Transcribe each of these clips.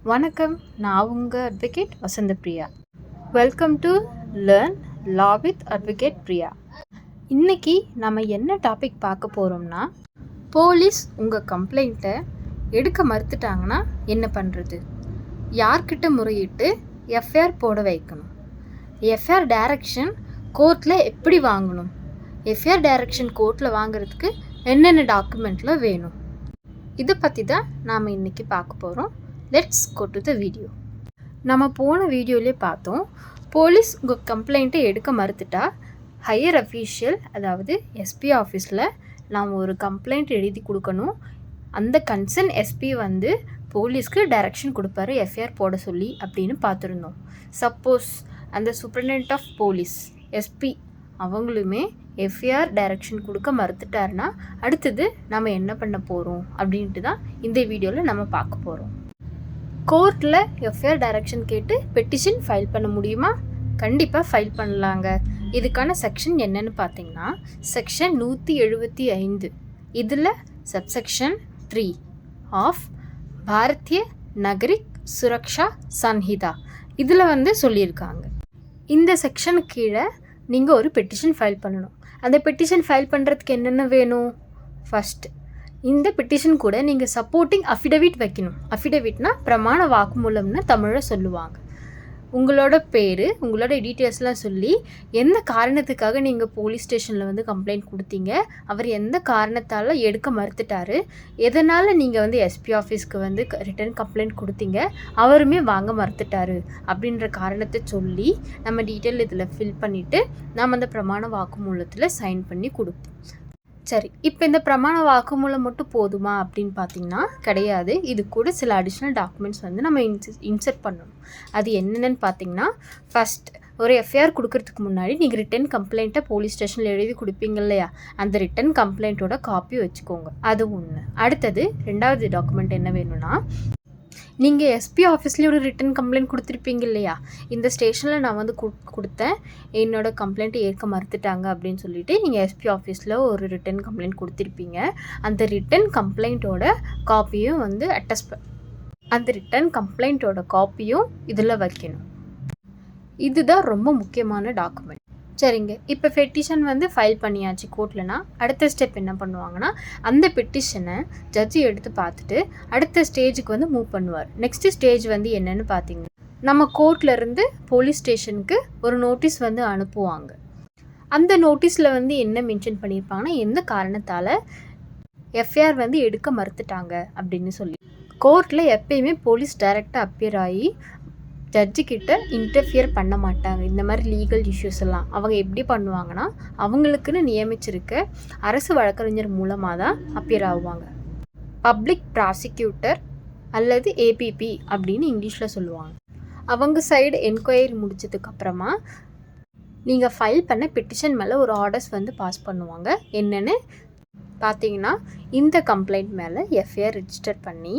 வணக்கம், நான் உங்கள் advocate Vasanthapriya. Welcome to learn law with advocate Priya. இன்றைக்கி நம்ம என்ன டாபிக் பார்க்க போகிறோம்னா, போலீஸ் உங்கள் கம்ப்ளைண்ட்டை எடுக்க மறுத்துட்டாங்கன்னா என்ன பண்ணுறது, யார்கிட்ட முறையிட்டு எஃப்ஐஆர் போட வைக்கணும், எஃப்ஐஆர் டைரக்ஷன் கோர்ட்டில் எப்படி வாங்கணும், எஃப்ஐஆர் டைரக்ஷன் கோர்ட்டில் வாங்குறதுக்கு என்னென்ன டாக்குமெண்ட்லாம் வேணும், இதை பற்றி தான் நாம் இன்றைக்கி பார்க்க போகிறோம். Let's go to the video. நம்ம போன வீடியோவிலே பார்த்தோம், போலீஸ் உங்கள் கம்ப்ளைண்ட்டை எடுக்க மறுத்துட்டா ஹையர் அஃபீஷியல், அதாவது எஸ்பி ஆஃபீஸில் நாம் ஒரு கம்ப்ளைண்ட் எழுதி கொடுக்கணும். அந்த கன்சர்ன் எஸ்பி வந்து போலீஸ்க்கு டைரக்ஷன் கொடுப்பாரு எஃப்ஐஆர் போட சொல்லி அப்படின்னு பார்த்துருந்தோம். சப்போஸ் அந்த சூப்பரிண்டென்டென்ட் ஆஃப் போலீஸ் எஸ்பி அவங்களுமே எஃப்ஐஆர் டைரக்ஷன் கொடுக்க மறுத்துட்டாருன்னா அடுத்தது நம்ம என்ன பண்ண போகிறோம் அப்படின்ட்டு தான் இந்த வீடியோவில் நம்ம பார்க்க போகிறோம். கோர்ட்டில் எஃப்ஐஆர் டைரக்ஷன் கேட்டு பெட்டிஷன் ஃபைல் பண்ண முடியுமா? கண்டிப்பாக ஃபைல் பண்ணலாங்க. இதுக்கான செக்ஷன் என்னென்னு பார்த்தீங்கன்னா, செக்ஷன் 175, இதில் சப்செக்ஷன் 3 ஆஃப் பாரதிய நகரிக் சுரக்ஷா சன்ஹிதா இதில் வந்து சொல்லியிருக்காங்க. இந்த செக்ஷனுக்கு கீழே நீங்கள் ஒரு பெட்டிஷன் ஃபைல் பண்ணணும். அந்த பெட்டிஷன் ஃபைல் பண்ணுறதுக்கு என்னென்ன வேணும்? ஃபஸ்ட்டு, இந்த பெட்டிஷன் கூட நீங்கள் சப்போர்ட்டிங் அஃபிடவிட் வைக்கணும். அஃபிடவிட்னா பிரமாண வாக்குமூலம்னு தமிழில் சொல்லுவாங்க. உங்களோட பேர், உங்களோட டீட்டெயில்ஸ்லாம் சொல்லி எந்த காரணத்துக்காக நீங்கள் போலீஸ் ஸ்டேஷனில் வந்து கம்ப்ளைண்ட் கொடுத்தீங்க, அவர் எந்த காரணத்தால் எடுக்க மறுத்துட்டாரு, எதனால் நீங்கள் வந்து எஸ்பி ஆஃபீஸ்க்கு வந்து ரிட்டன் கம்ப்ளைண்ட் கொடுத்தீங்க, அவருமே வாங்க மறுத்துட்டாரு அப்படின்ற காரணத்தை சொல்லி நம்ம டீட்டெயில் இதில் ஃபில் பண்ணிவிட்டு நாம் அந்த பிரமாண வாக்குமூலத்தில் சைன் பண்ணி கொடுப்போம். சரி, இப்போ இந்த பிரமாண வாக்குமூலம் மட்டும் போதுமா அப்படின்னு பார்த்தீங்கன்னா கிடையாது. இது கூட சில அடிஷ்னல் டாக்குமெண்ட்ஸ் வந்து நம்ம இன்சர்ட் பண்ணணும். அது என்னென்னு பார்த்தீங்கன்னா, ஃபஸ்ட், ஒரு எஃப்ஐஆர் கொடுக்கறதுக்கு முன்னாடி நீங்கள் ரிட்டன் கம்ப்ளைண்ட்டை போலீஸ் ஸ்டேஷனில் எழுதி கொடுப்பீங்க இல்லையா, அந்த ரிட்டன் கம்ப்ளைண்ட்டோட காப்பி வச்சுக்கோங்க. அது ஒன்று. அடுத்தது ரெண்டாவது டாக்குமெண்ட் என்ன வேணும்னா, நீங்கள் எஸ்பி ஆஃபீஸ்லேயே ஒரு ரிட்டன் கம்ப்ளைண்ட் கொடுத்துருப்பீங்க இல்லையா, இந்த ஸ்டேஷனில் நான் வந்து கொடுத்தேன், என்னோடய கம்ப்ளைண்ட்டை ஏற்க மறுத்துட்டாங்க அப்படின்னு சொல்லிட்டு நீங்கள் எஸ்பி ஆஃபீஸில் ஒரு ரிட்டன் கம்ப்ளைண்ட் கொடுத்துருப்பீங்க. அந்த ரிட்டன் கம்ப்ளைண்ட்டோட காப்பியும் வந்து அந்த ரிட்டன் கம்ப்ளைண்ட்டோட காப்பியும் இதில் வைக்கணும். இதுதான் ரொம்ப முக்கியமான டாக்குமெண்ட். சரிங்க, இப்போ பெட்டிஷன் வந்து ஃபைல் பண்ணியாச்சு கோர்ட்லனா, அடுத்த ஸ்டெப் என்ன பண்ணுவாங்கன்னா, அந்த பெட்டிஷனை ஜட்ஜி எடுத்து பார்த்துட்டு அடுத்த ஸ்டேஜுக்கு வந்து மூவ் பண்ணுவார். நெக்ஸ்ட்டு ஸ்டேஜ் வந்து என்னென்னு பார்த்தீங்கன்னா, நம்ம கோர்ட்லேருந்து போலீஸ் ஸ்டேஷனுக்கு ஒரு நோட்டீஸ் வந்து அனுப்புவாங்க. அந்த நோட்டீஸில் வந்து என்ன மென்ஷன் பண்ணியிருப்பாங்கன்னா, எந்த காரணத்தால் எஃப்ஐஆர் வந்து எடுக்க மறுத்துட்டாங்க அப்படின்னு சொல்லி. கோர்ட்டில் எப்பயுமே போலீஸ் டைரெக்டாக அப்பியர் ஆகி ஜட்ஜிக்கிட்ட இன்டர்ஃபியர் பண்ண மாட்டாங்க. இந்த மாதிரி லீகல் இஷ்யூஸ் எல்லாம் அவங்க எப்படி பண்ணுவாங்கன்னா, அவங்களுக்குன்னு நியமிச்சிருக்க அரசு வழக்கறிஞர் மூலமாக தான் அப்பியர் ஆகுவாங்க. பப்ளிக் ப்ராசிக்யூட்டர் அல்லது ஏபிபி அப்படின்னு இங்கிலீஷில் சொல்லுவாங்க. அவங்க சைடு என்கொயரி முடிச்சதுக்கப்புறமா நீங்கள் ஃபைல் பண்ண பெட்டிஷன் மேலே ஒரு ஆர்டர்ஸ் வந்து பாஸ் பண்ணுவாங்க. என்னென்னு பார்த்தீங்கன்னா, இந்த கம்ப்ளைண்ட் மேலே எஃப்ஐஆர் ரிஜிஸ்டர் பண்ணி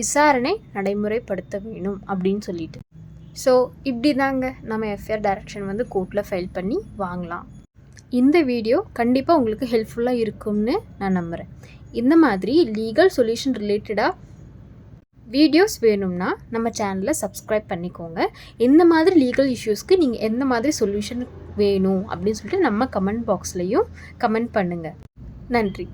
விசாரணை நடைமுறைப்படுத்த வேணும் அப்படின்னு சொல்லிட்டு. ஸோ இப்படி தாங்க நம்ம எஃப்ஐஆர் டைரக்ஷன் வந்து கோர்ட்டில் ஃபைல் பண்ணி வாங்கலாம். இந்த வீடியோ கண்டிப்பாக உங்களுக்கு ஹெல்ப்ஃபுல்லாக இருக்கும்னு நான் நம்புகிறேன். இந்த மாதிரி லீகல் சொல்யூஷன் ரிலேட்டடாக வீடியோஸ் வேணும்னா நம்ம சேனலை சப்ஸ்கிரைப் பண்ணிக்கோங்க. இந்த மாதிரி லீகல் இஷ்யூஸ்க்கு நீங்கள் எந்த மாதிரி சொல்யூஷன் வேணும் அப்படின்னு சொல்லிட்டு நம்ம கமெண்ட் பாக்ஸ்லேயும் கமெண்ட் பண்ணுங்கள். நன்றி.